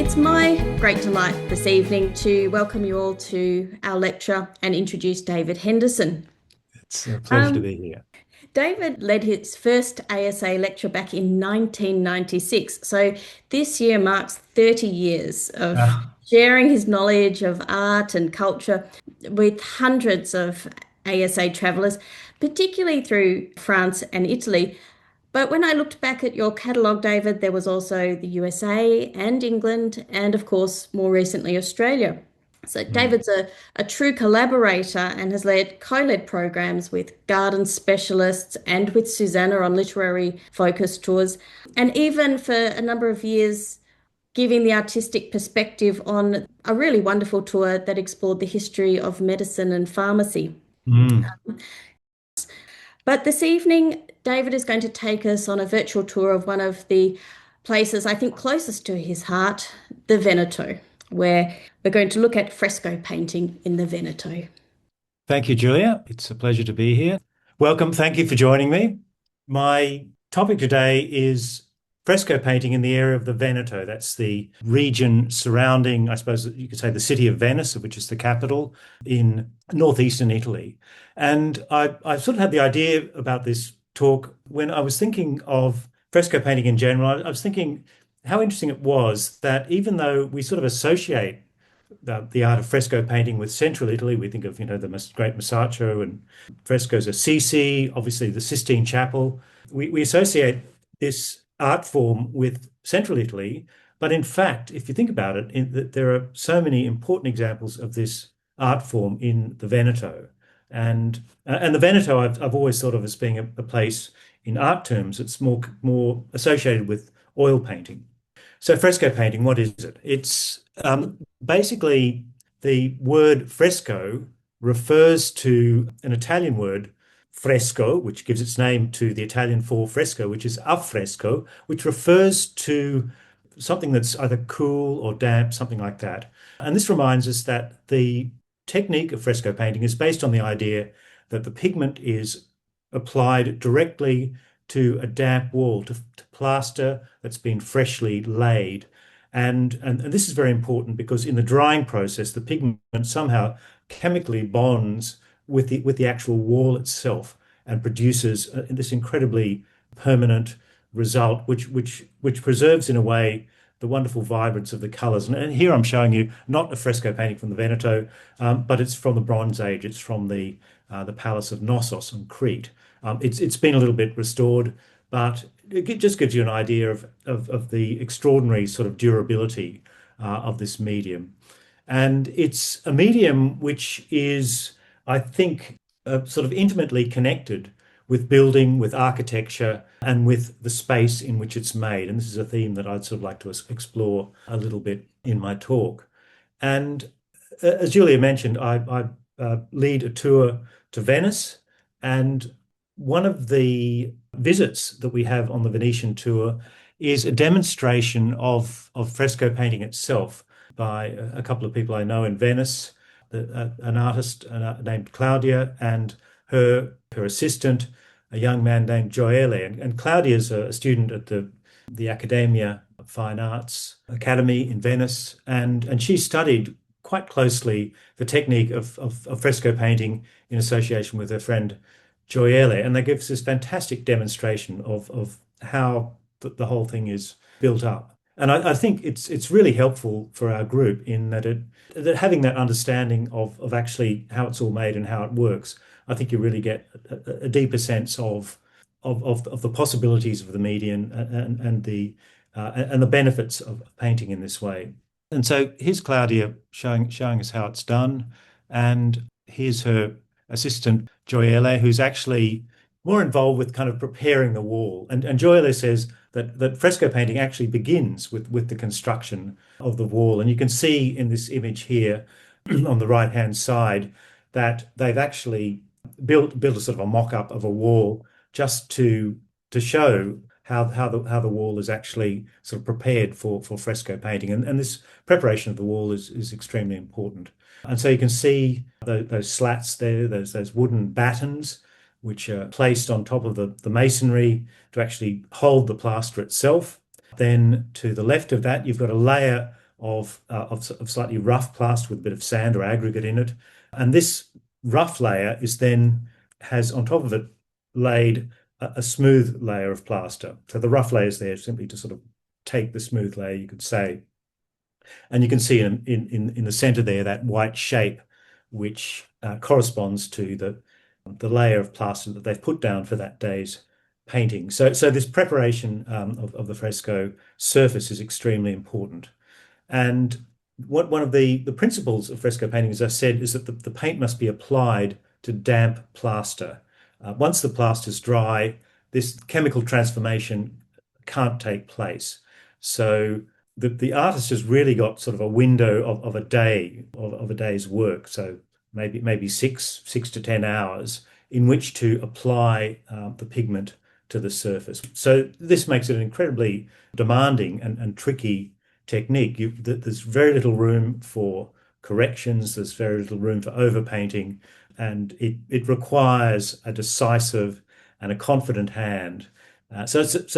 It's my great delight this evening to welcome you all to our lecture and introduce David Henderson. It's a pleasure to Um, be here. David led his first ASA lecture back in 1996. So this year marks 30 years of Ah, sharing his knowledge of art and culture with hundreds of ASA travellers, particularly through France and Italy. But when I looked back at your catalogue, David, there was also the USA and England, and of course, more recently, Australia. So mm. David's a true collaborator and has co-led programs with garden specialists and with Susanna on literary focus tours, and even for a number of years giving the artistic perspective on a really wonderful tour that explored the history of medicine and pharmacy. Mm. But this evening, David is going to take us on a virtual tour of one of the places I think closest to his heart, the Veneto, where we're going to look at fresco painting in the Veneto. Thank you, Julia. It's a pleasure to be here. Welcome. Thank you for joining me. My topic today is fresco painting in the area of the Veneto. That's the region surrounding, I suppose you could say, the city of Venice, which is the capital in northeastern Italy. And I sort of had the idea about this talk when I was thinking of fresco painting in general. I was thinking how interesting it was that even though we sort of associate the art of fresco painting with central Italy. We think of, the great Masaccio and frescoes of Assisi, obviously the Sistine Chapel. We associate this art form with central Italy, but in fact, if you think about it, there are so many important examples of this art form in the Veneto. And the Veneto I've always thought of as being a place in art terms it's more associated with oil painting. So fresco painting, what is it? It's basically the word fresco refers to an Italian word, fresco, which gives its name to the Italian for fresco, which is affresco, which refers to something that's either cool or damp, something like that. And this reminds us that the technique of fresco painting is based on the idea that the pigment is applied directly to a damp wall, to plaster that's been freshly laid. And this is very important because in the drying process, the pigment somehow chemically bonds with the actual wall itself and produces this incredibly permanent result, which preserves in a way the wonderful vibrance of the colours. And here I'm showing you not a fresco painting from the Veneto, but it's from the Bronze Age. It's from the Palace of Knossos on Crete. It's been a little bit restored, but it just gives you an idea of the extraordinary sort of durability of this medium. And it's a medium which is, I think, sort of intimately connected with building, with architecture, and with the space in which it's made. And this is a theme that I'd sort of like to explore a little bit in my talk. And as Julia mentioned, I lead a tour to Venice, and one of the visits that we have on the Venetian tour is a demonstration of fresco painting itself by a couple of people I know in Venice, an artist named Claudia and her assistant, a young man named Gioele. And Claudia is a student at the Accademia of Fine Arts Academy in Venice, and she studied quite closely the technique of fresco painting in association with her friend Gioele. And they give us this fantastic demonstration of how the whole thing is built up. And I think it's really helpful for our group in that having that understanding of actually how it's all made and how it works. I think you really get a deeper sense of the possibilities of the medium and the benefits of painting in this way. And so here's Claudia showing us how it's done, and here's her assistant Gioele, who's actually more involved with kind of preparing the wall. And Gioele says that fresco painting actually begins with the construction of the wall. And you can see in this image here on the right-hand side that they've actually built a sort of a mock-up of a wall just to show how the wall is actually sort of prepared for fresco painting. And this preparation of the wall is extremely important. And so you can see those slats there, those wooden battens, which are placed on top of the masonry to actually hold the plaster itself. Then to the left of that, you've got a layer of slightly rough plaster with a bit of sand or aggregate in it. And this rough layer is then has on top of it laid a smooth layer of plaster. So the rough layer is there simply to sort of take the smooth layer, you could say. And you can see in the center there that white shape, which corresponds to the layer of plaster that they've put down for that day's painting. So this preparation of the fresco surface is extremely important. And one of the principles of fresco painting, as I said, is that the paint must be applied to damp plaster. Once the plaster is dry, this chemical transformation can't take place. So the artist has really got sort of a window of a day of a day's work. So maybe six to 10 hours in which to apply the pigment to the surface. So this makes it an incredibly demanding and tricky technique. There's very little room for corrections. There's very little room for overpainting, and it requires a decisive and a confident hand. So it's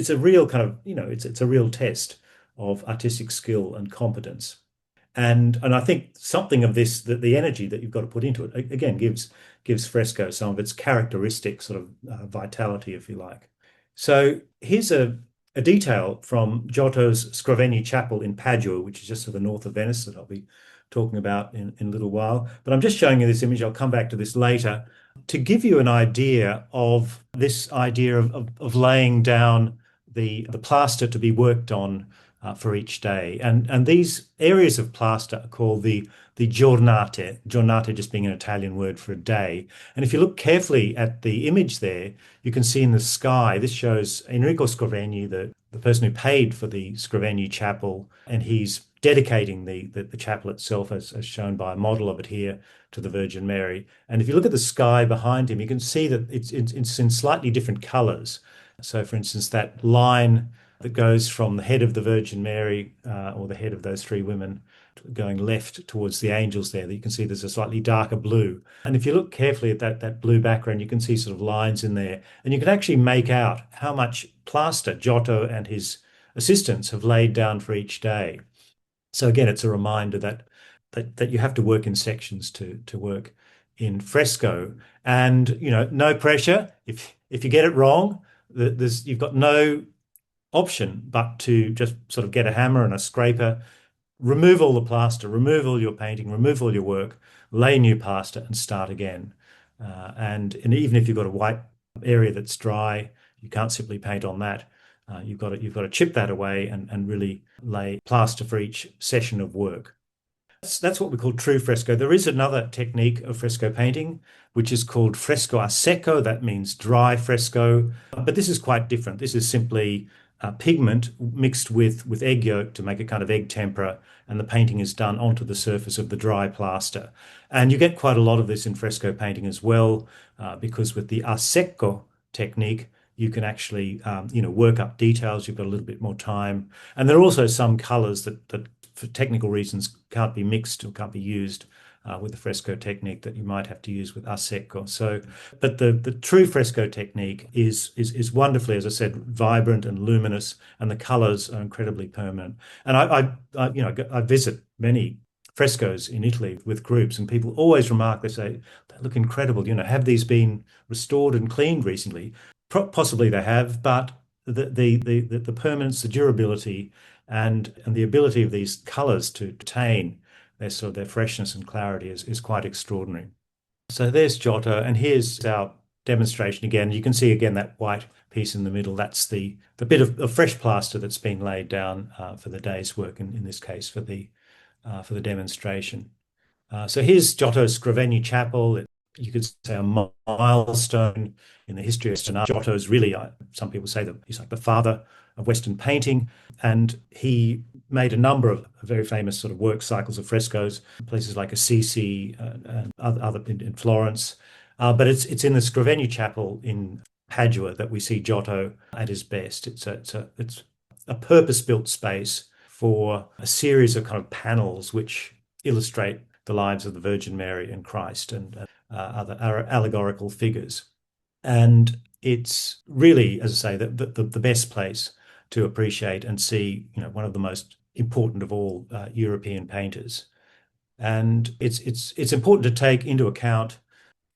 a real kind of it's a real test of artistic skill and competence. And I think something of this, the energy that you've got to put into it, again, gives fresco some of its characteristic sort of vitality, if you like. So here's a detail from Giotto's Scrovegni Chapel in Padua, which is just to the north of Venice, that I'll be talking about in a little while. But I'm just showing you this image. I'll come back to this later to give you an idea of this idea of laying down the plaster to be worked on for each day. And these areas of plaster are called the giornate, giornate just being an Italian word for a day. And if you look carefully at the image there, you can see in the sky, this shows Enrico Scrovegni, the person who paid for the Scrovegni Chapel, and he's dedicating the chapel itself, as shown by a model of it here, to the Virgin Mary. And if you look at the sky behind him, you can see that it's in slightly different colors. So, for instance, that line that goes from the head of the Virgin Mary, or the head of those three women, going left towards the angels there, that you can see there's a slightly darker blue. And if you look carefully at that blue background, you can see sort of lines in there. And you can actually make out how much plaster Giotto and his assistants have laid down for each day. So again, it's a reminder that you have to work in sections to work in fresco. And, no pressure. If you get it wrong, you've got no option but to just sort of get a hammer and a scraper, remove all the plaster, remove all your painting, remove all your work, lay new plaster and start again. And even if you've got a white area that's dry, you can't simply paint on that. You've got to chip that away and really lay plaster for each session of work. That's what we call true fresco. There is another technique of fresco painting, which is called fresco a secco. That means dry fresco. But this is quite different. This is simply pigment mixed with egg yolk to make a kind of egg tempera, and the painting is done onto the surface of the dry plaster. And you get quite a lot of this in fresco painting as well, because with the a secco technique, you can actually work up details. You've got a little bit more time. And there are also some colors that for technical reasons can't be mixed or can't be used with the fresco technique that you might have to use with a secco. So, but the true fresco technique is wonderfully, as I said, vibrant and luminous, and the colors are incredibly permanent. And I visit many frescoes in Italy with groups, and people always remark, they say, they look incredible. Have these been restored and cleaned recently? Possibly they have, but the permanence, the durability, and the ability of these colors to retain their freshness and clarity is quite extraordinary. So there's Giotto, and here's our demonstration again. You can see again that white piece in the middle. That's the bit of fresh plaster that's been laid down for the day's work, in this case for the demonstration. So here's Giotto's Scrovegni Chapel. You could say a milestone in the history of Western art. Giotto is really, some people say that he's like the father of Western painting, and he made a number of very famous sort of work cycles of frescoes, places like Assisi and other in Florence. But it's in the Scrovegni Chapel in Padua that we see Giotto at his best. It's a purpose-built space for a series of kind of panels which illustrate the lives of the Virgin Mary and Christ and other allegorical figures. And it's really, as I say, the best place to appreciate and see, one of the most important of all European painters. And it's important to take into account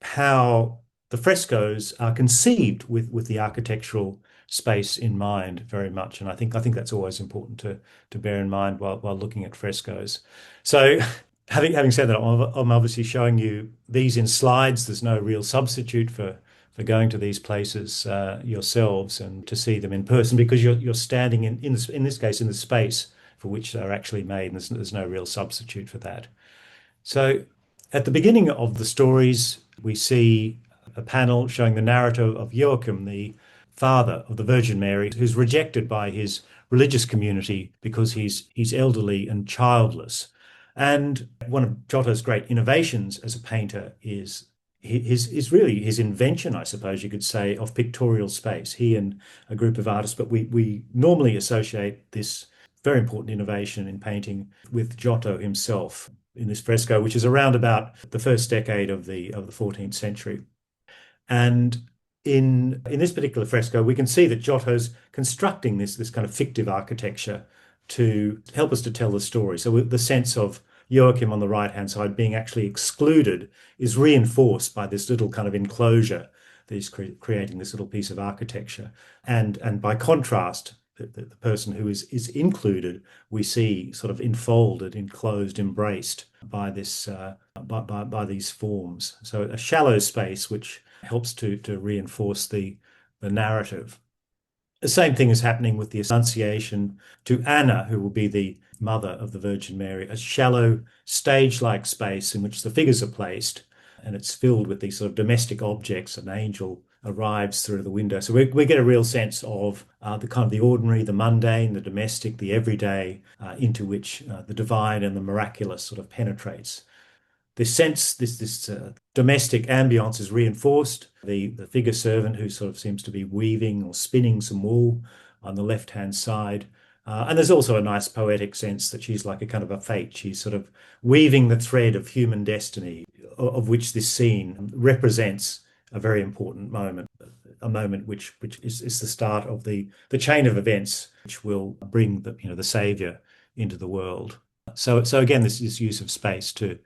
how the frescoes are conceived with the architectural space in mind very much. And I think that's always important to bear in mind while looking at frescoes. So having said that, I'm obviously showing you these in slides. There's no real substitute for going to these places yourselves and to see them in person, because you're standing in this case in the space for which they're actually made. And there's no real substitute for that. So at the beginning of the stories, we see a panel showing the narrative of Joachim, the father of the Virgin Mary, who's rejected by his religious community because he's elderly and childless. And one of Giotto's great innovations as a painter is really his invention, I suppose you could say, of pictorial space. He and a group of artists, but we normally associate this very important innovation in painting with Giotto himself in this fresco, which is around about the first decade of the 14th century. And in this particular fresco, we can see that Giotto's constructing this kind of fictive architecture to help us to tell the story. So the sense of Joachim on the right-hand side being actually excluded is reinforced by this little kind of enclosure that is creating this little piece of architecture. And by contrast, the person who is included, we see sort of enfolded, enclosed, embraced by this by these forms. So a shallow space which helps to reinforce the narrative. The same thing is happening with the Annunciation to Anna, who will be the mother of the Virgin Mary, a shallow stage-like space in which the figures are placed, and it's filled with these sort of domestic objects. An angel arrives through the window. So we get a real sense of the kind of the ordinary, the mundane, the domestic, the everyday, into which the divine and the miraculous sort of penetrates. This sense, this domestic ambience is reinforced. The figure servant, who sort of seems to be weaving or spinning some wool on the left-hand side. And there's also a nice poetic sense that she's like a kind of a fate. She's sort of weaving the thread of human destiny, of which this scene represents a very important moment, a moment which is the start of the chain of events which will bring the Savior into the world. So again, this use of space to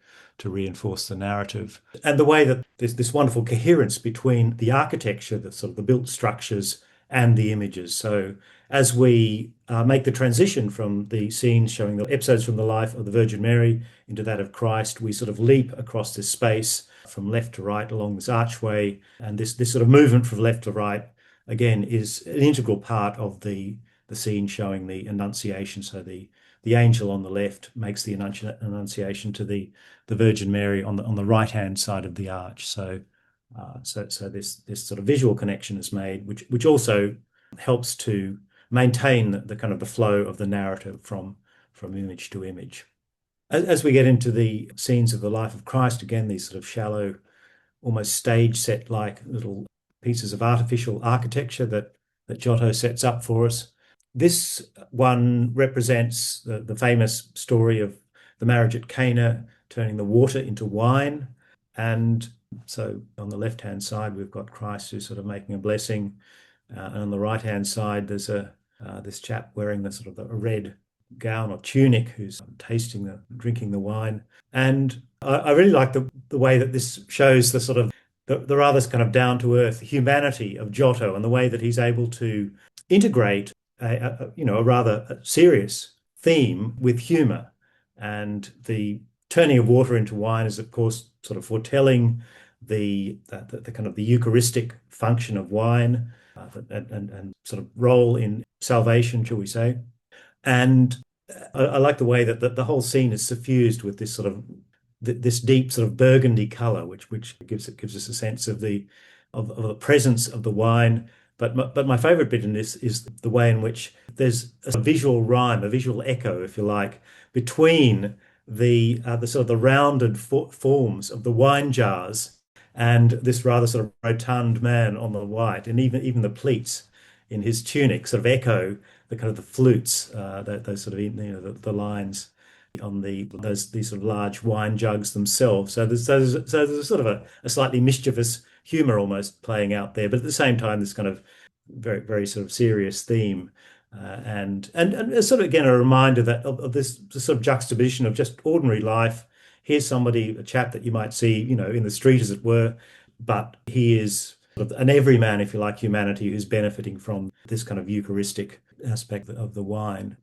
reinforce the narrative, and the way that there's this wonderful coherence between the architecture, the sort of the built structures, and the images. So as we make the transition from the scenes showing the episodes from the life of the Virgin Mary into that of Christ, we sort of leap across this space from left to right along this archway, and this sort of movement from left to right again is an integral part of the scene showing the Annunciation. So the angel on the left makes the Annunciation to the Virgin Mary on the right-hand side of the arch. So this sort of visual connection is made, which also helps to maintain the kind of the flow of the narrative from image to image. As we get into the scenes of the life of Christ, again, these sort of shallow, almost stage set-like little pieces of artificial architecture that Giotto sets up for us. This one represents the famous story of the marriage at Cana, turning the water into wine. And so on the left-hand side, we've got Christ who's sort of making a blessing. And on the right-hand side, there's this chap wearing the sort of a red gown or tunic who's drinking the wine. And I really like the way that this shows the sort of the rather kind of down-to-earth humanity of Giotto, and the way that he's able to integrate a rather serious theme with humor. And the turning of water into wine is, of course, sort of foretelling the kind of the Eucharistic function of wine, and sort of role in salvation, shall we say. And I like the way that the whole scene is suffused with this sort of this deep sort of burgundy color, which gives us a sense of the presence of the wine. But my favorite bit in this is the way in which there's a visual rhyme, a visual echo, if you like, between the sort of the rounded forms of the wine jars and this rather sort of rotund man on the white, and even the pleats in his tunic sort of echo the kind of the flutes, those sort of the lines on these sort of large wine jugs themselves. So there's sort of a slightly mischievous humor almost playing out there, but at the same time, this kind of very, very sort of serious theme. And it's sort of again a reminder that of this sort of juxtaposition of just ordinary life. Here's somebody, a chap that you might see, in the street, as it were, but he is sort of an everyman, if you like, humanity who's benefiting from this kind of Eucharistic aspect of the wine.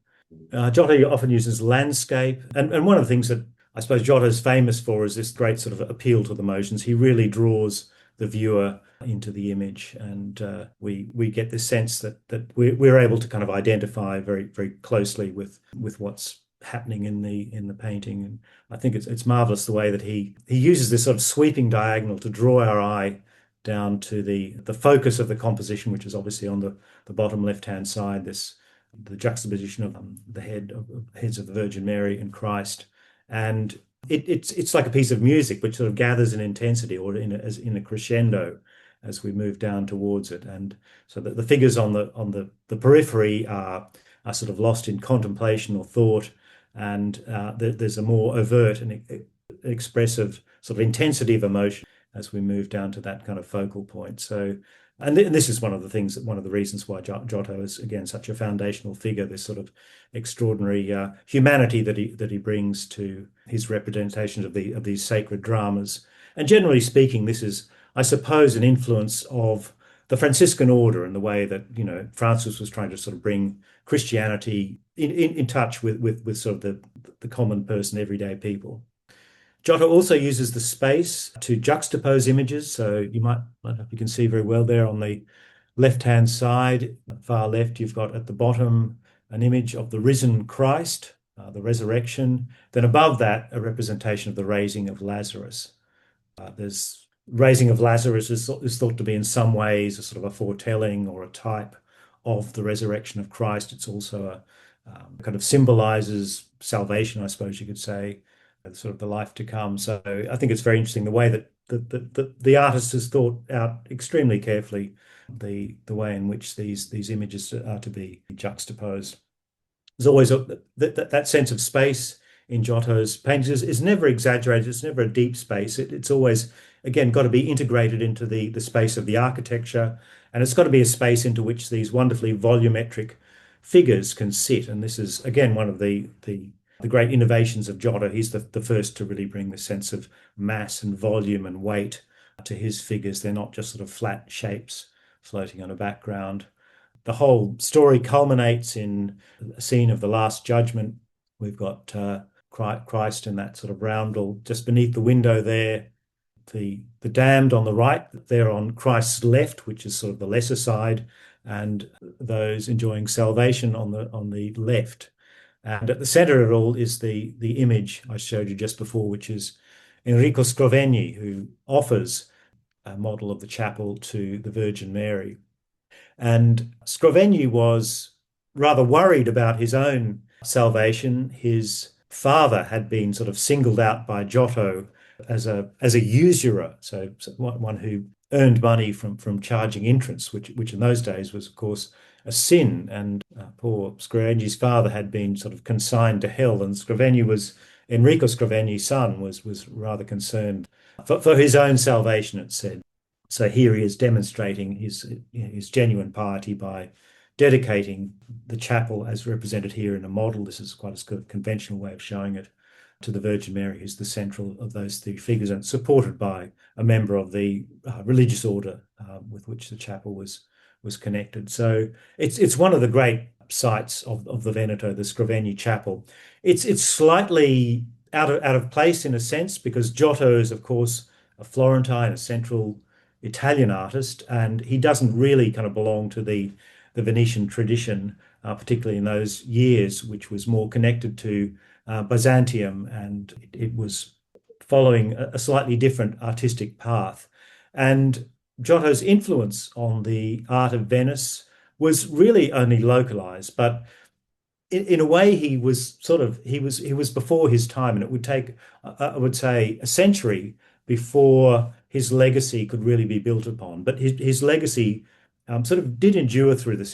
Giotto often uses landscape, and one of the things that I suppose Giotto is famous for is this great sort of appeal to the emotions. He really draws the viewer into the image, and we get this sense that we're able to kind of identify very very closely with what's happening in the painting. And I think it's marvelous the way that he uses this sort of sweeping diagonal to draw our eye down to the focus of the composition, which is obviously on the bottom left hand side. The juxtaposition of the heads of the Virgin Mary and Christ, and it's like a piece of music which sort of gathers in intensity or as in a crescendo as we move down towards it. And so that the figures on the periphery are sort of lost in contemplation or thought, and there's a more overt and expressive sort of intensity of emotion as we move down to that kind of focal point. So, and this is one of the things, one of the reasons why Giotto is again such a foundational figure. This sort of extraordinary humanity that he brings to his representations of these sacred dramas. And generally speaking, this is, I suppose, an influence of the Franciscan order and the way that Francis was trying to sort of bring Christianity in touch with sort of the common person, everyday people. Giotto also uses the space to juxtapose images. So I don't know if you can see very well there on the left-hand side, far left, you've got at the bottom an image of the risen Christ, the resurrection. Then above that, a representation of the raising of Lazarus. There's raising of Lazarus is thought to be in some ways a sort of a foretelling or a type of the resurrection of Christ. It's also kind of symbolizes salvation, I suppose you could say, sort of the life to come. So I think it's very interesting the way that the artist has thought out extremely carefully the way in which these images are to be juxtaposed. There's always that sense of space in Giotto's paintings is never exaggerated. It's never a deep space. It's always, again, got to be integrated into the space of the architecture, and it's got to be a space into which these wonderfully volumetric figures can sit. And this is, again, one of the great innovations of Giotto. He's the first to really bring the sense of mass and volume and weight to his figures. They're not just sort of flat shapes floating on a background. The whole story culminates in a scene of the Last Judgment. We've got Christ in that sort of roundel just beneath the window there. The damned on the right, they're on Christ's left, which is sort of the lesser side, and those enjoying salvation on the left. And at the center of it all is the image I showed you just before, which is Enrico Scrovegni, who offers a model of the chapel to the Virgin Mary. And Scrovegni was rather worried about his own salvation. His father had been sort of singled out by Giotto as a usurer, so one who earned money from charging entrance, which in those days was, of course, a sin. And poor Scrovegni's father had been sort of consigned to hell, and Enrico Scrovegni's son was rather concerned for his own salvation, it said. So here he is demonstrating his genuine piety by dedicating the chapel as represented here in a model. This is quite a conventional way of showing it, to the Virgin Mary, who's the central of those three figures, and supported by a member of the religious order with which the chapel was connected. So it's one of the great sites of the Veneto, the Scrovegni Chapel. It's slightly out of place in a sense because Giotto is, of course, a Florentine, a central Italian artist, and he doesn't really kind of belong to the Venetian tradition, particularly in those years, which was more connected to Byzantium, and it was following a slightly different artistic path. And Giotto's influence on the art of Venice was really only localized, but in a way he was before his time, and it would take, I would say, a century before his legacy could really be built upon. But his legacy sort of did endure through that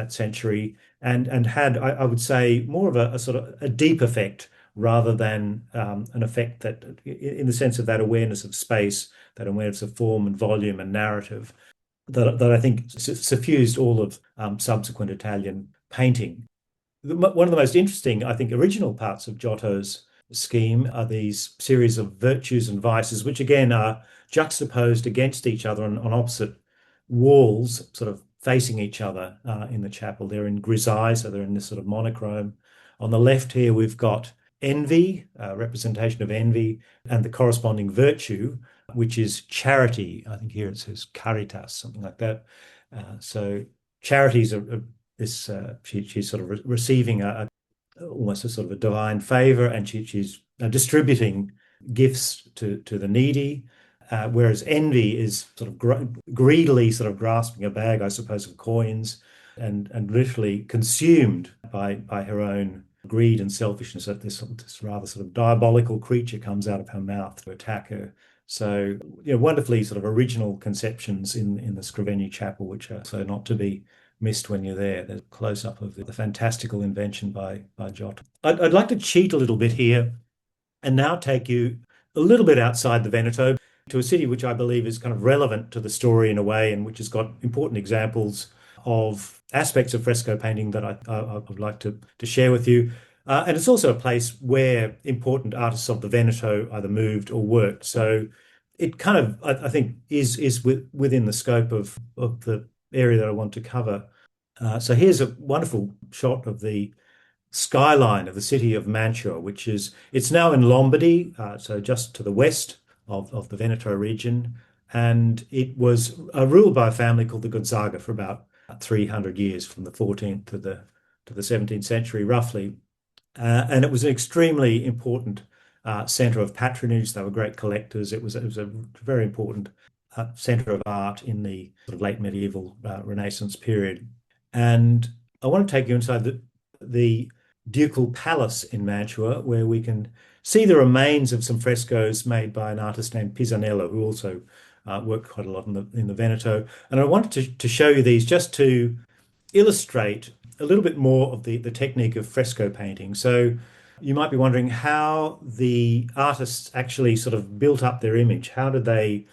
century, and had, I would say, more of a sort of a deep effect rather than an effect that, in the sense of that awareness of space, that awareness of form and volume and narrative. that I think suffused all of subsequent Italian painting. One of the most interesting, I think, original parts of Giotto's scheme are these series of virtues and vices, which again are juxtaposed against each other on opposite walls, sort of facing each other in the chapel. They're in grisaille, so they're in this sort of monochrome. On the left here, we've got envy, representation of envy, and the corresponding virtue, which is charity. I think here it says caritas, something like that. So charities are this she's sort of receiving almost a sort of a divine favor, and she's distributing gifts to the needy. Whereas envy is sort of greedily sort of grasping a bag, I suppose, of coins and literally consumed by her own greed and selfishness, that this rather sort of diabolical creature comes out of her mouth to attack her. So, wonderfully sort of original conceptions in the Scrovegni Chapel, which are so not to be missed when you're there. There's a close-up of the fantastical invention by Giotto. I'd like to cheat a little bit here and now take you a little bit outside the Veneto to a city which I believe is kind of relevant to the story in a way, and which has got important examples of aspects of fresco painting that I would like to share with you. And it's also a place where important artists of the Veneto either moved or worked. So it kind of, I think, is within the scope of the area that I want to cover. So here's a wonderful shot of the skyline of the city of Mantua, it's now in Lombardy, so just to the west of the Veneto region. And it was ruled by a family called the Gonzaga for about 300 years, from the 14th to the 17th century, roughly. And it was an extremely important center of patronage. They were great collectors. It was a very important center of art in the sort of late medieval Renaissance period. And I want to take you inside the ducal palace in Mantua, where we can see the remains of some frescoes made by an artist named Pisanello, who also worked quite a lot in the Veneto. And I wanted to show you these just to illustrate a little bit more of the technique of fresco painting. So you might be wondering how the artists actually sort of built up their image. How did they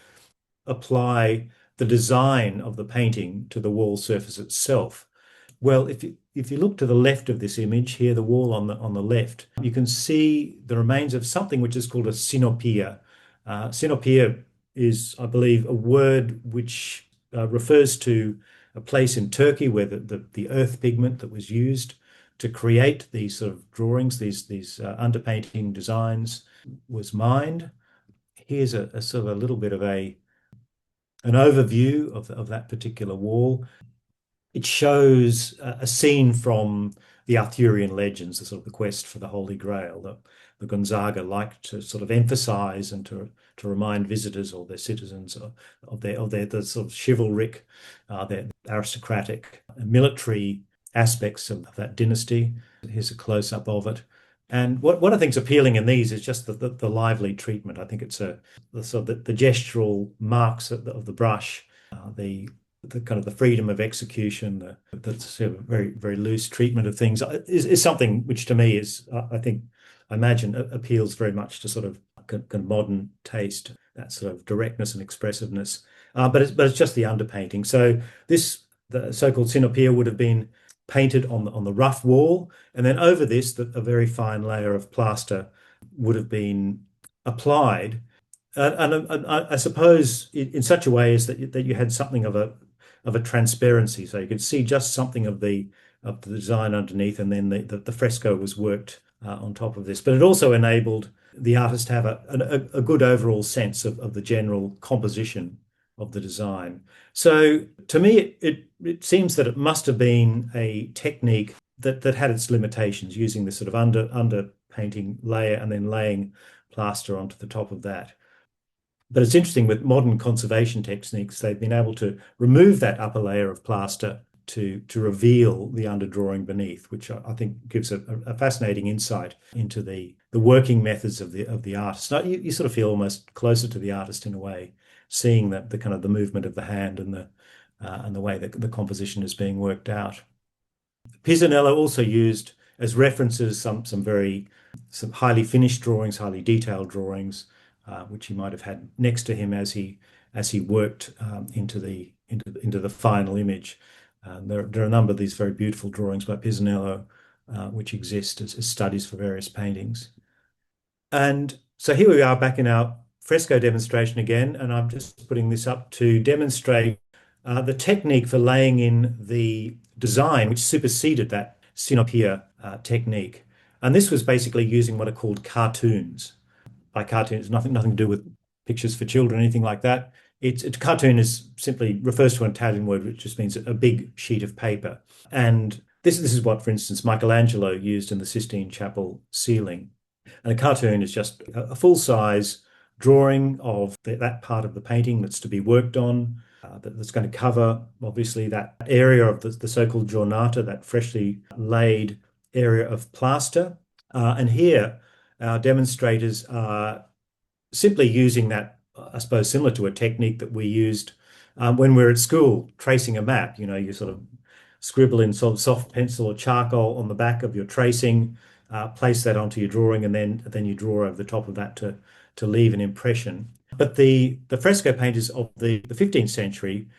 apply the design of the painting to the wall surface itself? Well, if you look to the left of this image here, the wall on the left, you can see the remains of something which is called a sinopia. Sinopia is, I believe, a word which refers to a place in Turkey where the earth pigment that was used to create these sort of drawings, these underpainting designs, was mined. Here's a sort of a little bit of an overview of that particular wall. It shows a scene from the Arthurian legends, the sort of the quest for the Holy Grail that the Gonzaga liked to sort of emphasize and to remind visitors or their citizens of their the sort of chivalric, their aristocratic, military aspects of that dynasty. Here's a close-up of it. And what I think is appealing in these is just the lively treatment. I think it's the sort of the gestural marks of the brush, the kind of the freedom of execution, the sort of very, very loose treatment of things is something which to me is, I imagine, appeals very much to sort of modern taste, that sort of directness and expressiveness. But it's just the underpainting. So the so-called sinopia would have been painted on the rough wall, and then over this, a very fine layer of plaster would have been applied. And I suppose in such a way as that you had something of a transparency, so you could see just something of the design underneath, and then the fresco was worked on top of this. But it also enabled the artist to have a good overall sense of the general composition of the design. So to me, it seems that it must have been a technique that had its limitations, using this sort of under painting layer and then laying plaster onto the top of that. But it's interesting, with modern conservation techniques, they've been able to remove that upper layer of plaster to reveal the underdrawing beneath, which I think gives a fascinating insight into the working methods of the artist. Now, you sort of feel almost closer to the artist in a way, seeing the kind of the movement of the hand and the way that the composition is being worked out. Pisanello also used as references some highly finished drawings, highly detailed drawings, which he might have had next to him as he worked into the into the final image. There are a number of these very beautiful drawings by Pisanello, which exist as studies for various paintings. And so here we are back in our fresco demonstration again, and I'm just putting this up to demonstrate the technique for laying in the design, which superseded that synopia technique. And this was basically using what are called cartoons. By cartoons, nothing to do with pictures for children, anything like that. It's cartoon is simply refers to an Italian word which just means a big sheet of paper. And this is what, for instance, Michelangelo used in the Sistine Chapel ceiling. And a cartoon is just a full-size drawing of that part of the painting that's to be worked on, that's going to cover, obviously, that area of the so-called giornata, that freshly laid area of plaster. And here, our demonstrators are simply using that, I suppose, similar to a technique that we used when we were at school, tracing a map. You know, you sort of scribble in sort of soft pencil or charcoal on the back of your tracing, place that onto your drawing, and then you draw over the top of that to leave an impression. But the fresco painters of the 15th century,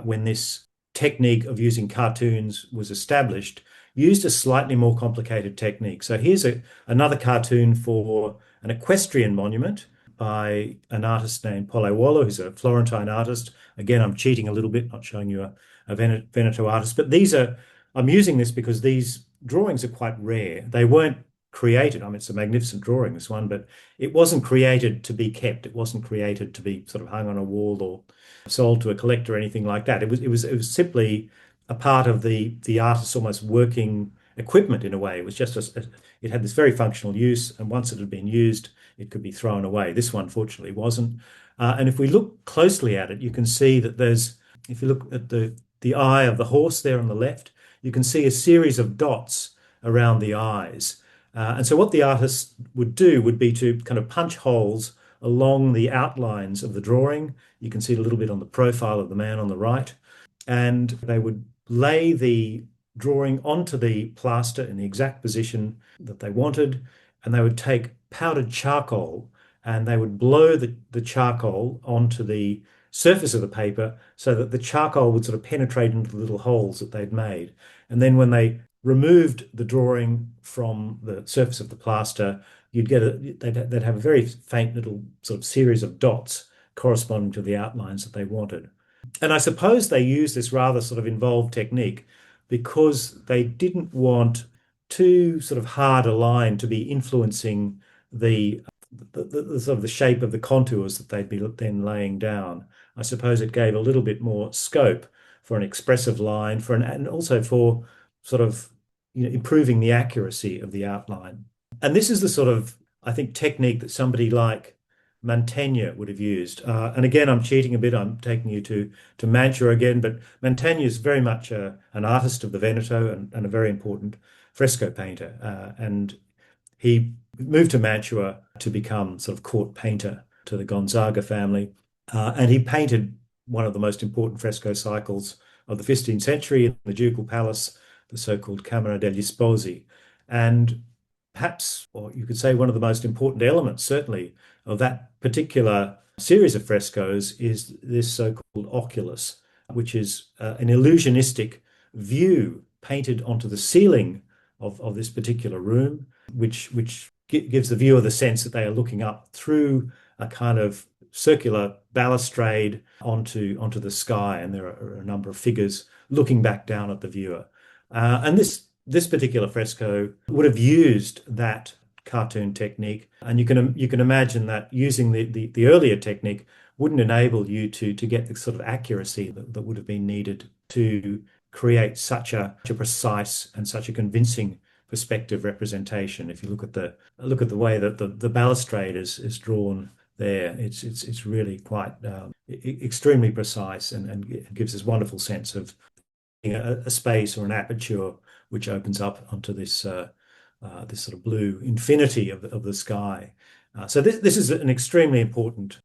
when this technique of using cartoons was established, used a slightly more complicated technique. So here's another cartoon for an equestrian monument by an artist named Pollaiuolo, who's a Florentine artist. Again, I'm cheating a little bit, not showing you a Veneto artist, but I'm using this because these drawings are quite rare. They weren't created. I mean, it's a magnificent drawing, this one, but it wasn't created to be kept. It wasn't created to be sort of hung on a wall or sold to a collector or anything like that. It was simply a part of the artist's almost working equipment in a way. It was just it had this very functional use, and once it had been used, it could be thrown away. This one, fortunately, wasn't. And if we look closely at it, you can see that if you look at the eye of the horse there on the left, you can see a series of dots around the eyes. And so what the artist would do would be to kind of punch holes along the outlines of the drawing. You can see it a little bit on the profile of the man on the right. And they would lay the drawing onto the plaster in the exact position that they wanted. And they would take powdered charcoal and they would blow the charcoal onto the surface of the paper so that the charcoal would sort of penetrate into the little holes that they'd made. And then when they removed the drawing from the surface of the plaster, they'd have a very faint little sort of series of dots corresponding to the outlines that they wanted. And I suppose they used this rather sort of involved technique because they didn't want too sort of hard a line to be influencing the sort of the shape of the contours that they'd be then laying down. I suppose it gave a little bit more scope for an expressive line, and also for sort of improving the accuracy of the outline. And this is the sort of, I think, technique that somebody like Mantegna would have used. And again, I'm cheating a bit. I'm taking you to Mantua again, but Mantegna is very much an artist of the Veneto and a very important fresco painter. And he moved to Mantua to become sort of court painter to the Gonzaga family. And he painted one of the most important fresco cycles of the 15th century in the Ducal Palace, the so-called Camera degli Sposi. And perhaps, or you could say one of the most important elements, certainly, of that particular series of frescoes is this so-called oculus, which is an illusionistic view painted onto the ceiling of this particular room, which gives the viewer the sense that they are looking up through a kind of circular balustrade onto the sky, and there are a number of figures looking back down at the viewer. And this particular fresco would have used that cartoon technique, and you can imagine that using the earlier technique wouldn't enable you to get the sort of accuracy that would have been needed to create such a precise and such a convincing perspective representation. If you look at the way that the balustrade is drawn there, it's really quite extremely precise and it gives this wonderful sense of a space or an aperture which opens up onto this sort of blue infinity of the sky. So this is an extremely important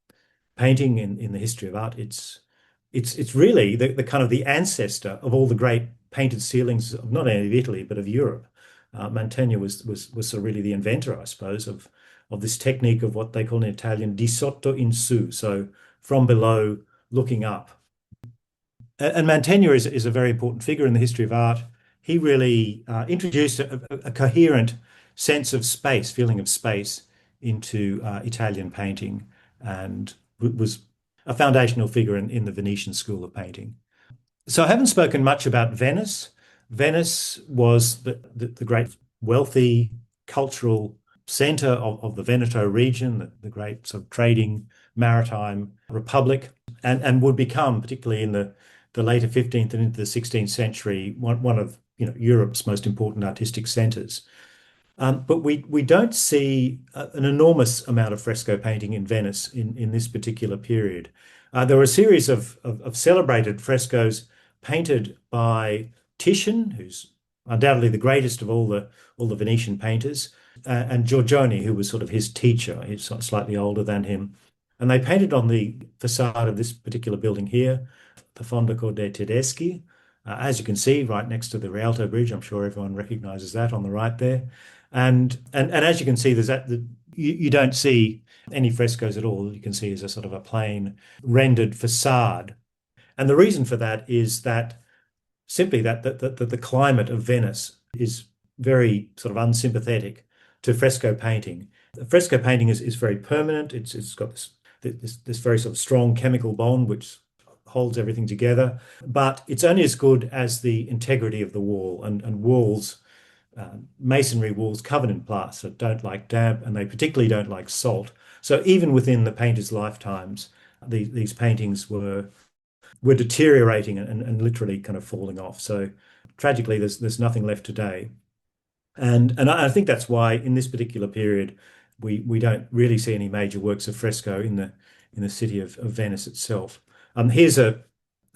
painting in the history of art. It's really the kind of the ancestor of all the great painted ceilings of not only of Italy but of Europe. Mantegna was sort of really the inventor, I suppose, of this technique of what they call in Italian di sotto in su, so from below looking up. And Mantegna is a very important figure in the history of art. He really introduced a coherent sense of space, feeling of space into Italian painting, and was a foundational figure in the Venetian school of painting. So I haven't spoken much about Venice. Venice was the great wealthy cultural center of the Veneto region, the great sort of trading maritime republic, and would become, particularly in the later 15th and into the 16th century, one of Europe's most important artistic centers. But we don't see an enormous amount of fresco painting in Venice in this particular period. There were a series of celebrated frescoes painted by Titian, who's undoubtedly the greatest of all the Venetian painters, and Giorgione, who was sort of his teacher. He's slightly older than him. And they painted on the facade of this particular building here, the Fondaco dei Tedeschi. As you can see, right next to the Rialto Bridge, I'm sure everyone recognizes that on the right there. And as you can see, there's you don't see any frescoes at all. You can see is a sort of a plain rendered facade. And the reason for that is that simply that the climate of Venice is very sort of unsympathetic to fresco painting. Fresco painting is very permanent. It's got this very sort of strong chemical bond which holds everything together, but it's only as good as the integrity of the wall, and walls, masonry walls covered in plaster don't like damp, and they particularly don't like salt. So even within the painter's lifetimes, these paintings were deteriorating and literally kind of falling off. So tragically, there's nothing left today. And I think that's why in this particular period we don't really see any major works of fresco in the city of Venice itself. Here's a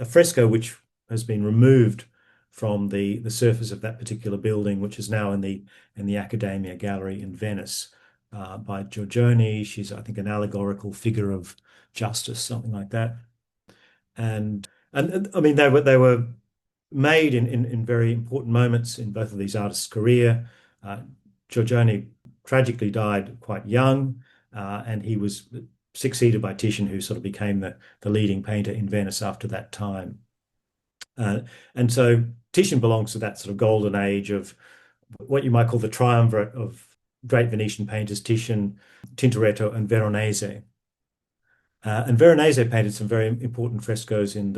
fresco which has been removed from the surface of that particular building, which is now in the Accademia Gallery in Venice, by Giorgione. She's, I think, an allegorical figure of justice, something like that. And I mean they were made in very important moments in both of these artists' career. Uh, Giorgione tragically died quite young, and he was succeeded by Titian, who sort of became the leading painter in Venice after that time. And so Titian belongs to that sort of golden age of what you might call the triumvirate of great Venetian painters, Titian, Tintoretto, and Veronese. And Veronese painted some very important frescoes in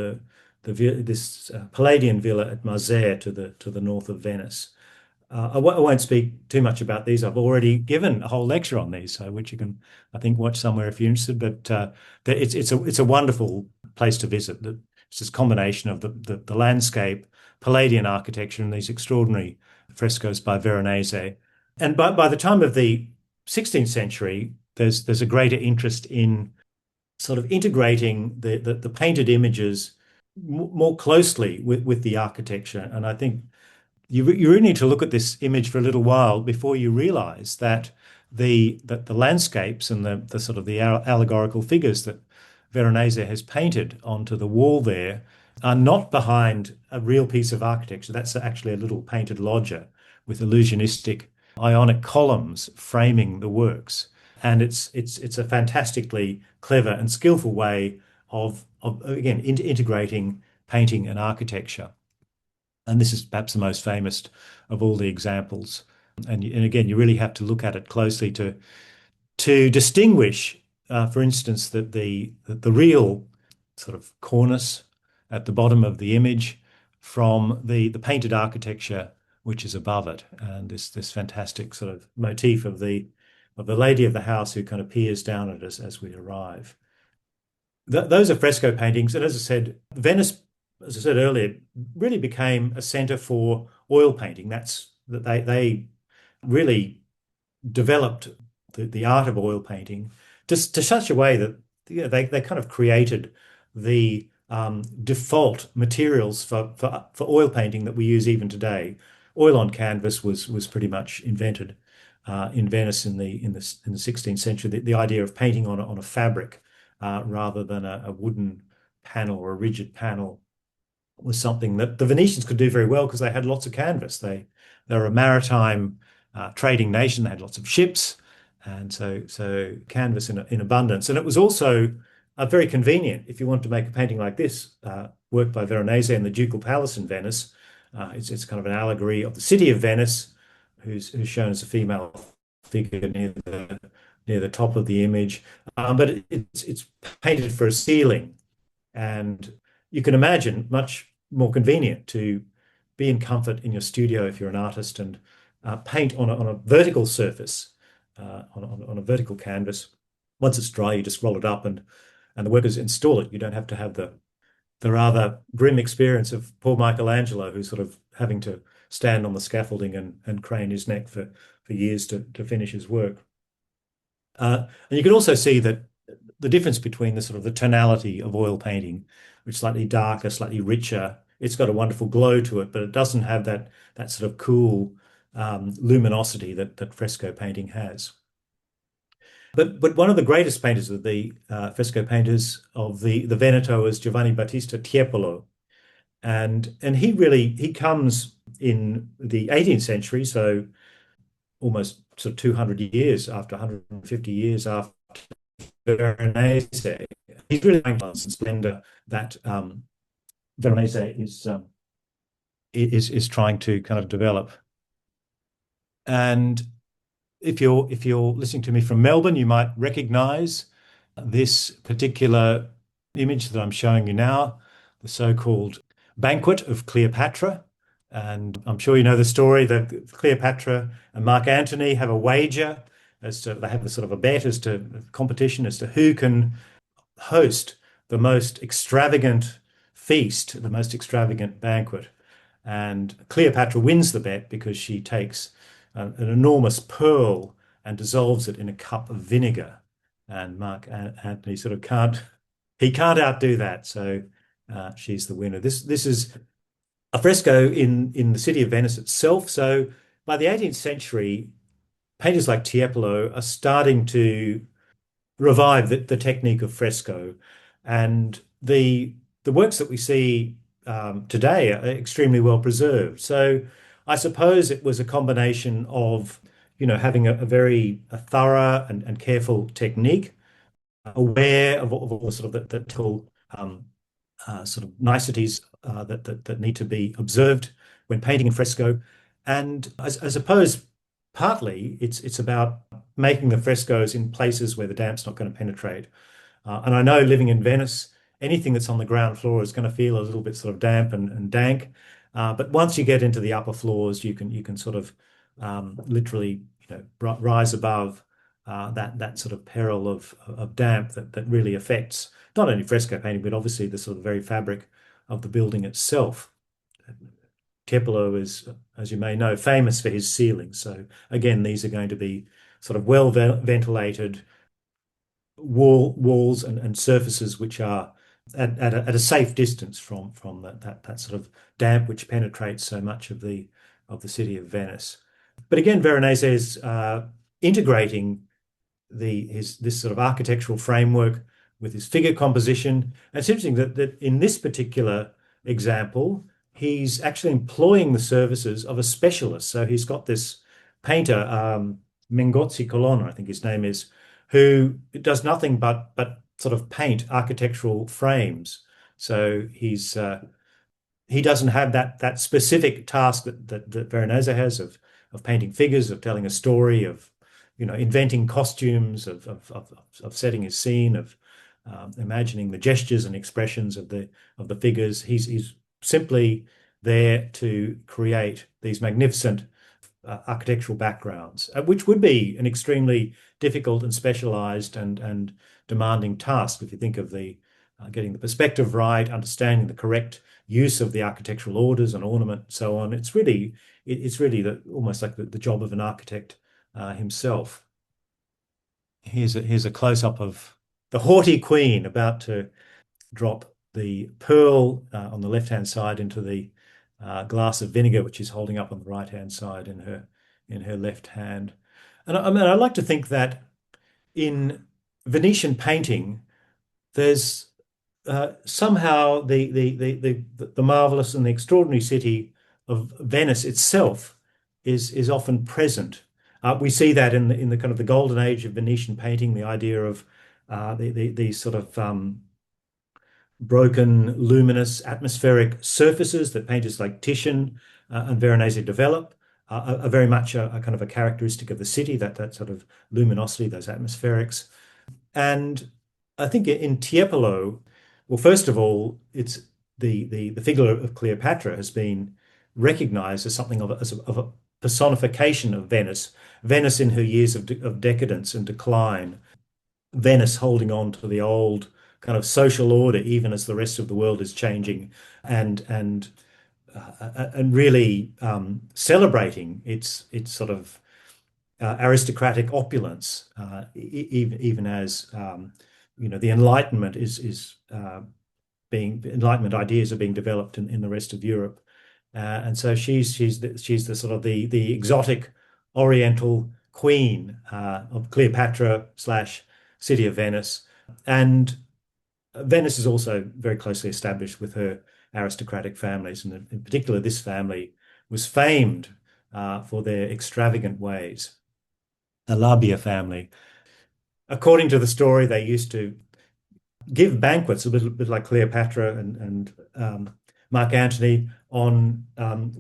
this Palladian villa at Mazere to the north of Venice. I won't speak too much about these. I've already given a whole lecture on these, so which you can, I think, watch somewhere if you're interested. But it's a wonderful place to visit. It's this combination of the landscape, Palladian architecture, and these extraordinary frescoes by Veronese. And by the time of the 16th century, there's a greater interest in sort of integrating the painted images more closely with the architecture. And I think you really need to look at this image for a little while before you realize that the landscapes and the sort of the allegorical figures that Veronese has painted onto the wall there are not behind a real piece of architecture. That's actually a little painted loggia with illusionistic ionic columns framing the works. And it's a fantastically clever and skillful way of again integrating painting and architecture. And this is perhaps the most famous of all the examples. And again, you really have to look at it closely to distinguish, for instance, that the real sort of cornice at the bottom of the image from the painted architecture which is above it, and this fantastic sort of motif of the lady of the house who kind of peers down at us as we arrive. Those are fresco paintings, and as I said, Venice, as I said earlier, really became a centre for oil painting. That's that they really developed the art of oil painting just to such a way that they kind of created the default materials for oil painting that we use even today. Oil on canvas was pretty much invented in Venice in the 16th century. The idea of painting on a fabric rather than a wooden panel or a rigid panel was something that the Venetians could do very well because they had lots of canvas. They were a maritime trading nation. They had lots of ships, and so canvas in abundance. And it was also are very convenient if you want to make a painting like this, work by Veronese in the Ducal Palace in Venice. It's kind of an allegory of the city of Venice, who's shown as a female figure near the top of the image. But it's painted for a ceiling, and you can imagine much more convenient to be in comfort in your studio if you're an artist and paint on a vertical surface, on a vertical canvas. Once it's dry, you just roll it up and the workers install it. You don't have to have the rather grim experience of poor Michelangelo, who's sort of having to stand on the scaffolding and crane his neck for years to finish his work. And you can also see that the difference between the sort of the tonality of oil painting, which is slightly darker, slightly richer. It's got a wonderful glow to it, but it doesn't have that sort of cool luminosity that fresco painting has. But one of the greatest painters of the fresco painters of the Veneto is Giovanni Battista Tiepolo, and he comes in the 18th century, so almost sort of 200 years after 150 years after Veronese. He's really trying to splendor that Veronese is trying to kind of develop. And if you're listening to me from Melbourne, you might recognize this particular image that I'm showing you now, the so-called Banquet of Cleopatra. And I'm sure you know the story that Cleopatra and Mark Antony have a wager as to, they have a sort of a bet as to competition as to who can host the most extravagant feast, the most extravagant banquet. And Cleopatra wins the bet because she takes an enormous pearl and dissolves it in a cup of vinegar. And Mark Antony sort of can't outdo that. So she's the winner. This is a fresco in the city of Venice itself. So by the 18th century, painters like Tiepolo are starting to revive the technique of fresco, and the works that we see today are extremely well preserved. So I suppose it was a combination of, having a very thorough and careful technique, aware of all the sort of the technical sort of niceties that need to be observed when painting in fresco. And I suppose partly it's about making the frescoes in places where the damp's not going to penetrate. And I know living in Venice, anything that's on the ground floor is going to feel a little bit sort of damp and dank. But once you get into the upper floors, you can sort of literally rise above that sort of peril of damp that really affects not only fresco painting, but obviously the sort of very fabric of the building itself. Tiepolo is, as you may know, famous for his ceilings. So again, these are going to be sort of well ventilated walls and surfaces which are at a safe distance from that sort of damp which penetrates so much of the city of Venice. But again, Veronese is integrating this sort of architectural framework with his figure composition. And it's interesting that in this particular example, he's actually employing the services of a specialist. So he's got this painter, Mengozzi Colonna, I think his name is, who does nothing but sort of paint architectural frames. So he doesn't have that specific task that Veronese has of painting figures, of telling a story, of inventing costumes, of setting his scene, of imagining the gestures and expressions of the figures. He's simply there to create these magnificent architectural backgrounds, which would be an extremely difficult and specialized and demanding task if you think of the getting the perspective right, understanding the correct use of the architectural orders and ornament, and so on. It's really almost like the job of an architect himself. Here's a close-up of the haughty queen about to drop the pearl on the left-hand side into the glass of vinegar, which she's holding up on the right-hand side in her left hand. And I like to think that in Venetian painting, there's somehow the marvelous and the extraordinary city of Venice itself is often present. We see that in the kind of the golden age of Venetian painting, the idea of these sort of broken, luminous, atmospheric surfaces that painters like Titian and Veronese develop are very much a kind of a characteristic of the city, that sort of luminosity, those atmospherics. And I think in Tiepolo, well, first of all, it's the figure of Cleopatra has been recognized as something of a personification of Venice, Venice in her years of decadence and decline, Venice holding on to the old kind of social order, even as the rest of the world is changing, and really celebrating its sort of aristocratic opulence, even as the Enlightenment ideas are being developed in the rest of Europe, and so she's the sort of the exotic Oriental queen of Cleopatra slash City of Venice, and Venice is also very closely established with her aristocratic families, and in particular, this family was famed for their extravagant ways. The Labia family. According to the story, they used to give banquets a little bit like Cleopatra and Mark Antony on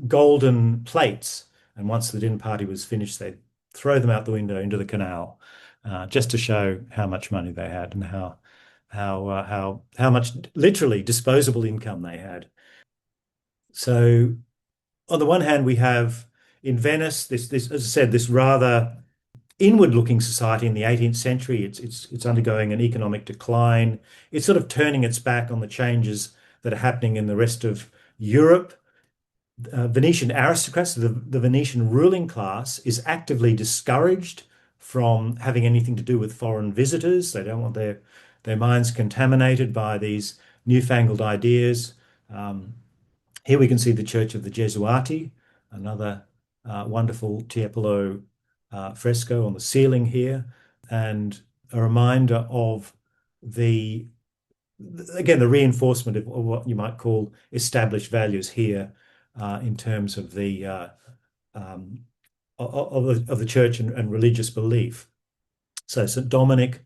golden plates. And once the dinner party was finished, they'd throw them out the window into the canal, just to show how much money they had and how much literally disposable income they had. So on the one hand, we have in Venice this as I said, this rather inward-looking society in the 18th century. It's undergoing an economic decline. It's sort of turning its back on the changes that are happening in the rest of Europe. Venetian aristocrats, the Venetian ruling class, is actively discouraged from having anything to do with foreign visitors. They don't want their minds contaminated by these newfangled ideas. Here we can see the Church of the Gesuati, another wonderful Tiepolo fresco on the ceiling here, and a reminder of the reinforcement of what you might call established values here, in terms of the church and religious belief. So St. Dominic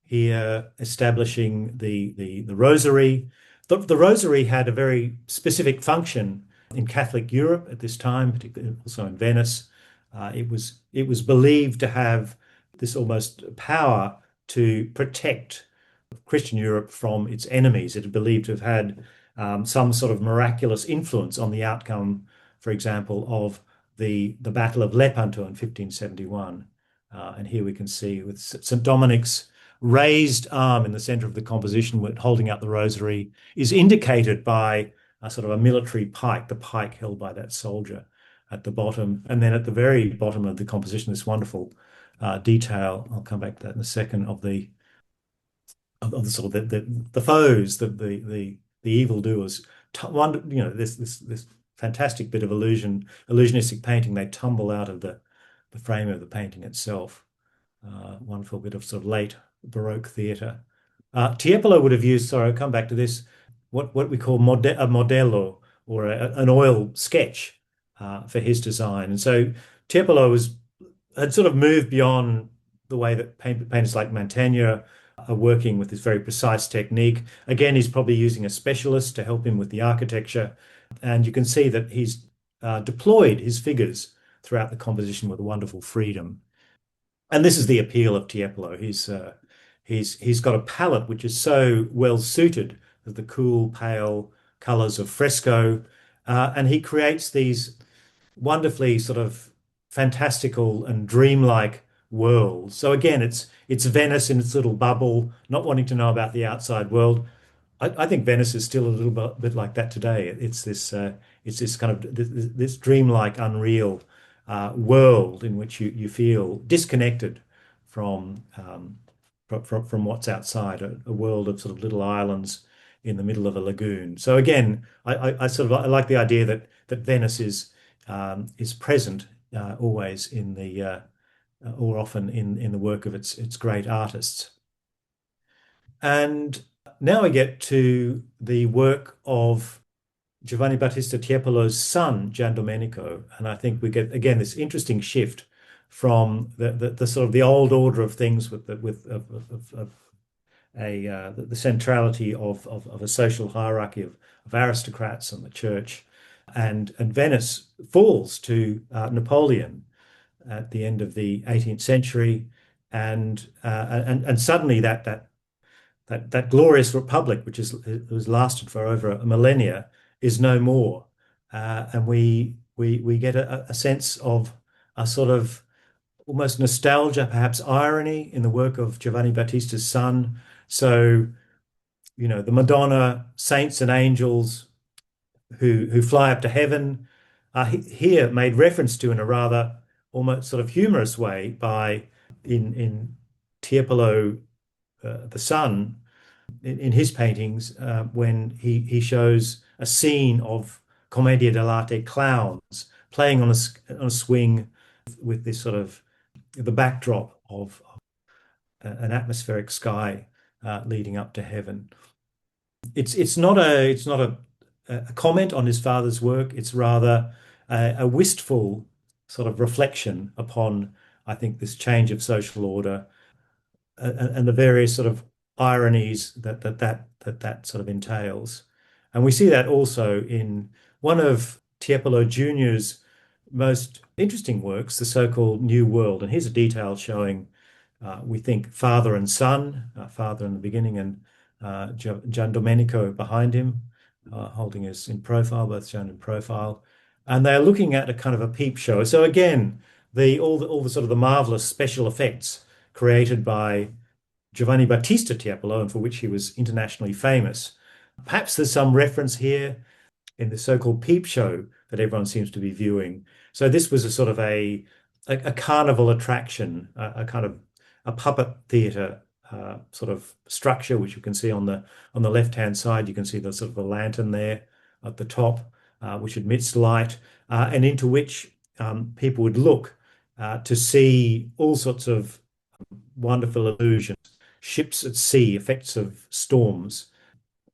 here establishing the rosary. The rosary had a very specific function in Catholic Europe at this time, particularly also in Venice. It was believed to have this almost power to protect Christian Europe from its enemies. It is believed to have had some sort of miraculous influence on the outcome, for example, of the Battle of Lepanto in 1571. And here we can see with St. Dominic's raised arm in the center of the composition, holding out the rosary, is indicated by a sort of a military pike, the pike held by that soldier at the bottom. And then at the very bottom of the composition, this wonderful detail, I'll come back to that in a second, of the sort of the foes, the evildoers. This fantastic bit of illusionistic painting. They tumble out of the frame of the painting itself. Wonderful bit of sort of late Baroque theatre. Tiepolo would have used, sorry, I'll come back to this, what we call a modello, or an oil sketch for his design. And so Tiepolo had sort of moved beyond the way that painters like Mantegna are working with this very precise technique. Again, he's probably using a specialist to help him with the architecture. And you can see that he's deployed his figures throughout the composition with a wonderful freedom. And this is the appeal of Tiepolo. He's got a palette which is so well suited to the cool, pale colors of fresco, and he creates these wonderfully sort of fantastical and dreamlike worlds. So again, it's Venice in its little bubble, not wanting to know about the outside world. I think Venice is still a little bit like that today. It's this kind of this dreamlike, unreal world in which you feel disconnected from what's outside, a world of sort of little islands in the middle of a lagoon. So again, I like the idea that Venice is present always in or often in the work of its great artists. And now I get to the work of Giovanni Battista Tiepolo's son, Gian Domenico, and I think we get again this interesting shift from the sort of the old order of things with the centrality of a social hierarchy of aristocrats and the church, and Venice falls to Napoleon at the end of the 18th century, and suddenly that glorious republic, which has lasted for over a millennia, is no more, and we get a sense of a sort of almost nostalgia, perhaps irony, in the work of Giovanni Battista's son. So, the Madonna, saints and angels who fly up to heaven are here made reference to in a rather almost sort of humorous way by in Tiepolo, the son, in his paintings, when he shows a scene of commedia dell'arte clowns playing on a swing with this sort of the backdrop of an atmospheric sky leading up to heaven. It's not a comment on his father's work. It's rather a wistful sort of reflection upon, I think, this change of social order, and the various sort of ironies that sort of entails. And we see that also in one of Tiepolo Jr.'s most interesting works, the so-called New World. And here's a detail showing, we think, father and son, father in the beginning, and Gian Domenico behind him, holding us in profile, both shown in profile. And they're looking at a kind of a peep show. So again, all the sort of the marvelous special effects created by Giovanni Battista Tiepolo, and for which he was internationally famous. Perhaps there's some reference here in the so-called peep show that everyone seems to be viewing. So this was a sort of a carnival attraction, a kind of a puppet theatre sort of structure, which you can see on the left-hand side. You can see the sort of a lantern there at the top, which admits light, and into which people would look to see all sorts of wonderful illusions, ships at sea, effects of storms,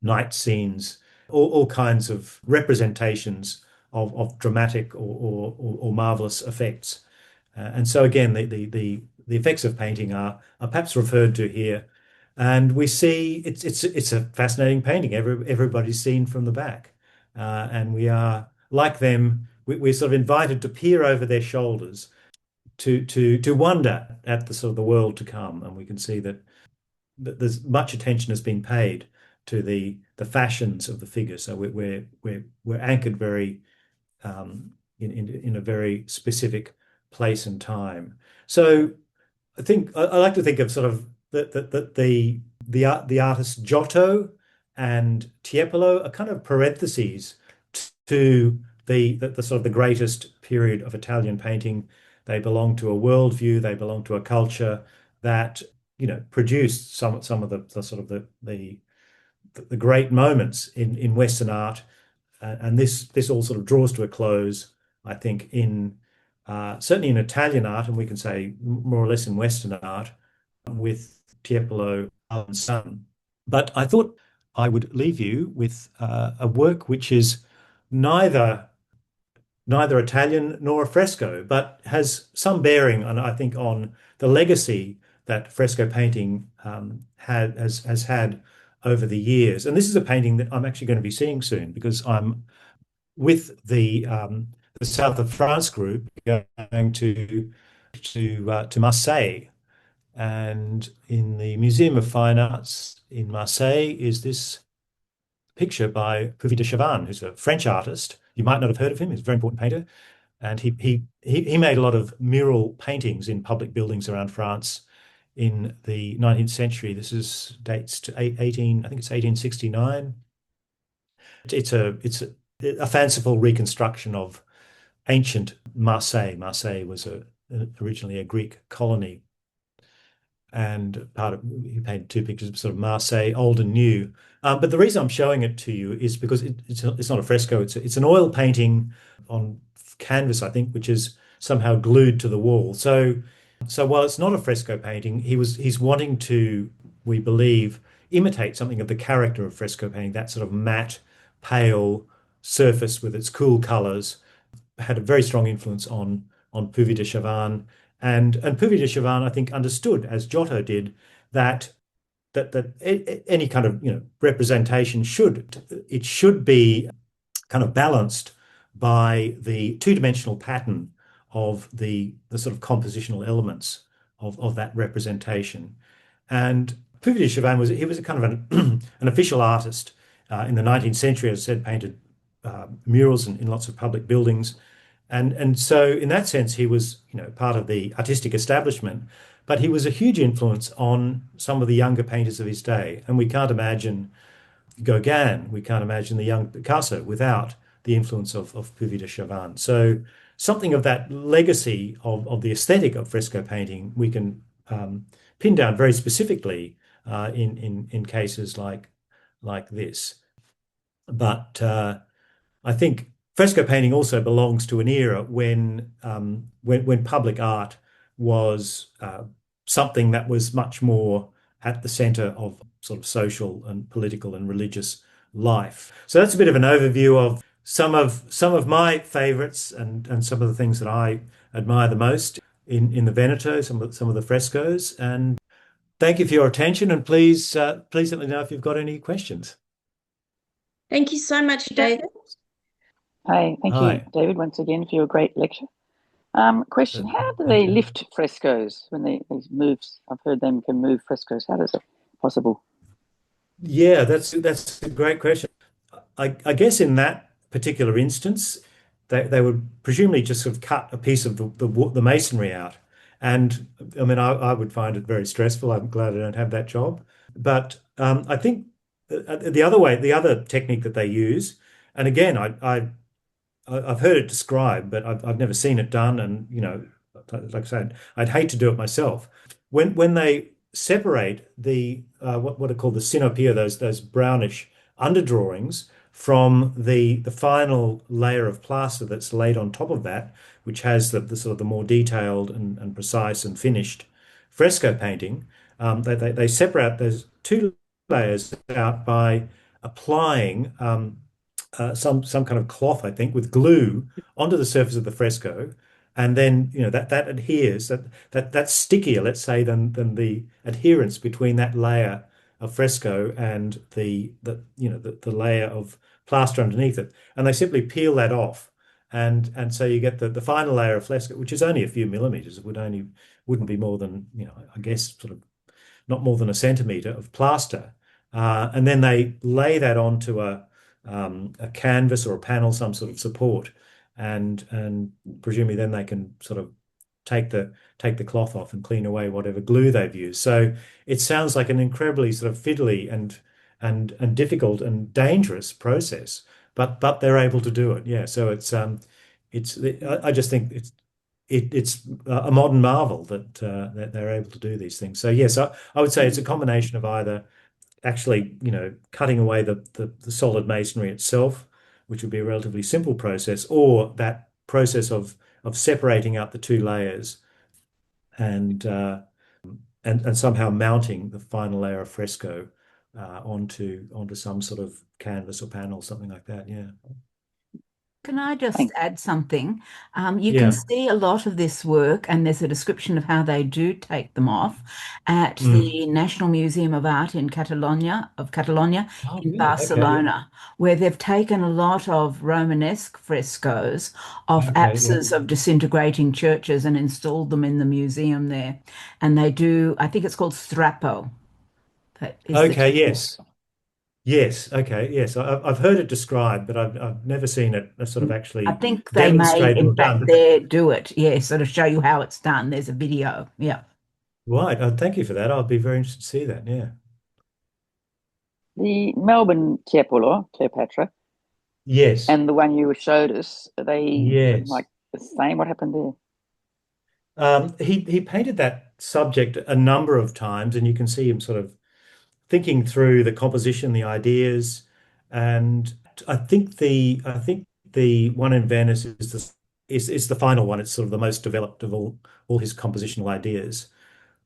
night scenes, all kinds of representations of dramatic or marvelous effects. And so again, the effects of painting are perhaps referred to here, and we see it's a fascinating painting. Everybody's seen from the back, and we are like them. We're sort of invited to peer over their shoulders to wonder at the sort of the world to come, and we can see that there's much attention has been paid to the fashions of the figure. So we're anchored very in a very specific place and time. So I like to think of sort of the artists Giotto and Tiepolo are kind of parentheses to the sort of the greatest period of Italian painting. They belong to a worldview. They belong to a culture that produced some of the sort of the great moments in Western art, and this all sort of draws to a close, I think, in certainly in Italian art, and we can say more or less in Western art, with Tiepolo and Son. But I thought I would leave you with a work which is neither Italian nor a fresco, but has some bearing, and I think, on the legacy that fresco painting has had over the years. And this is a painting that I'm actually going to be seeing soon, because I'm with the South of France group going to Marseille, and in the Museum of Fine Arts in Marseille is this picture by Puvis de Chavannes, who's a French artist. You might not have heard of him. He's a very important painter, and he made a lot of mural paintings in public buildings around France in the 19th century. Dates to 18, I think it's 1869. It's a fanciful reconstruction of ancient Marseille. Marseille was originally a Greek colony, and he painted two pictures of sort of Marseille, old and new. But the reason I'm showing it to you is because it's not a fresco. It's an oil painting on canvas, I think, which is somehow glued to the wall. So while it's not a fresco painting, he's wanting to, we believe, imitate something of the character of fresco painting, that sort of matte, pale surface with its cool colors. Had a very strong influence on Puvis de Chavannes, and Puvis de Chavannes, I think, understood, as Giotto did, that any kind of representation should be kind of balanced by the two-dimensional pattern of the sort of compositional elements of that representation. And Puvis de Chavannes was a kind of an official artist in the 19th century, as I said, painted murals in lots of public buildings. And so in that sense, he was, part of the artistic establishment, but he was a huge influence on some of the younger painters of his day. And we can't imagine Gauguin, we can't imagine the young Picasso without the influence of Puvis de Chavannes. So something of that legacy of the aesthetic of fresco painting we can pin down very specifically in cases like this. But I think fresco painting also belongs to an era when public art was something that was much more at the center of sort of social and political and religious life. So that's a bit of an overview of some of my favorites and some of the things that I admire the most in the Veneto, some of the frescoes. And thank you for your attention. And please let me know if you've got any questions. Thank you so much, David. Hey, thank you, Hi. David, once again for your great lecture. Question: how do they lift frescoes when they move? I've heard them can move frescoes. How is it possible? Yeah, that's a great question. I guess in that particular instance, they would presumably just sort of cut a piece of the masonry out. And I mean, I would find it very stressful. I'm glad I don't have that job. But I think the other technique that they use, and again, I've heard it described, but I've never seen it done. And like I said, I'd hate to do it myself. When they separate the what are called the synopia, those brownish underdrawings from the final layer of plaster that's laid on top of that, which has the sort of the more detailed and precise and finished fresco painting. They separate those two layers out by applying some kind of cloth, I think, with glue onto the surface of the fresco, and then that adheres. That's stickier, let's say, than the adherence between that layer of fresco and the layer of plaster underneath it. And they simply peel that off, and so you get the final layer of fresco, which is only a few millimeters. It wouldn't be more than I guess sort of not more than a centimeter of plaster, and then they lay that onto a canvas or a panel, some sort of support, and presumably then they can sort of take the cloth off and clean away whatever glue they've used. So it sounds like an incredibly sort of fiddly and difficult and dangerous process, but they're able to do it. Yeah. So I just think it's a modern marvel that they're able to do these things. So yes, I would say it's a combination of either actually, cutting away the solid masonry itself, which would be a relatively simple process, or that process of separating out the two layers and somehow mounting the final layer of fresco onto some sort of canvas or panel, something like that. Yeah. Can I just Thank add something? You can Yeah. see a lot of this work, and there's a description of how they do take them off at Mm. the National Museum of Art in Catalonia Oh, in really? Okay. Yeah. Barcelona, where they've taken a lot of Romanesque frescoes of Okay. Yeah. apses of disintegrating churches and installed them in the museum there. And they do, I think it's called strappo. That is the Okay. technique. Yes. Yes. Okay. Yes. I've heard it described, but I've never seen it sort of I actually think they may, demonstrated or in fact, done. there do it. Yeah, sort of show you how it's done. There's a video. Yeah. Right. Thank you for that. I'll be very interested to see that. Yeah. the Melbourne Tiepolo, Cleopatra, Yes. and the one you showed us. Are they Yes. like the same? What happened there? He painted that subject a number of times, and you can see him sort of thinking through the composition, the ideas, and I think the one in Venice is the final one. It's sort of the most developed of all his compositional ideas.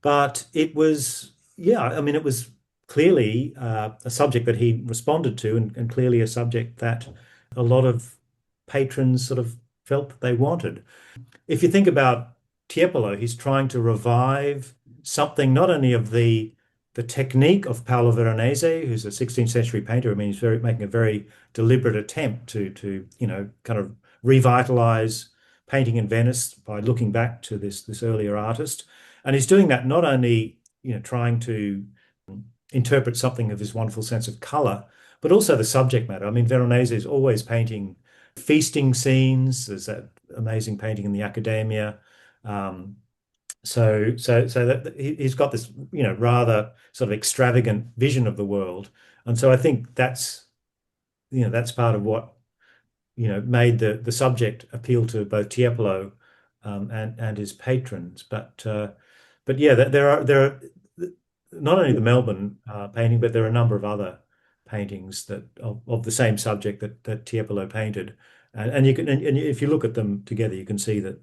But it was, yeah, I mean, it was clearly a subject that he responded to, and clearly a subject that a lot of patrons sort of felt that they wanted. If you think about Tiepolo, he's trying to revive something not only of the the technique of Paolo Veronese, who's a 16th century painter. I mean, he's making a very deliberate attempt to kind of revitalize painting in Venice by looking back to this earlier artist. And he's doing that not only, trying to interpret something of his wonderful sense of color, but also the subject matter. I mean, Veronese is always painting feasting scenes. There's that amazing painting in the Accademia. So that he's got this, rather sort of extravagant vision of the world. And so I think that's part of what, made the subject appeal to both Tiepolo and his patrons. But yeah, there are not only the Melbourne painting, but there are a number of other paintings that of the same subject that Tiepolo painted, and if you look at them together, you can see that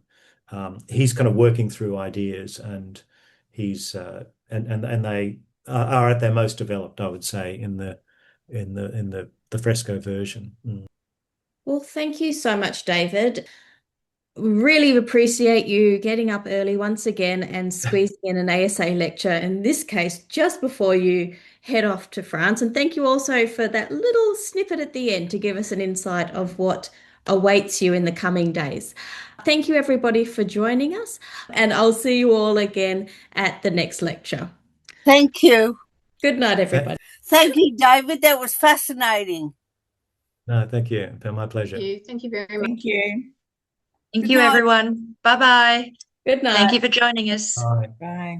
he's kind of working through ideas, and he's and they are at their most developed, I would say, in the fresco version. Well, thank you so much, David. Really appreciate you getting up early once again and squeezing in an ASA lecture, in this case, just before you head off to France. And thank you also for that little snippet at the end to give us an insight of what awaits you in the coming days. Thank you, everybody, for joining us, and I'll see you all again at the next lecture. Thank you. Good night, everybody. Thank you, David. That was fascinating. No, thank you. It's been my pleasure. Thank you very much. Thank you. Thank you, everyone. Bye-bye. Good night. Thank you for joining us. Bye. Bye.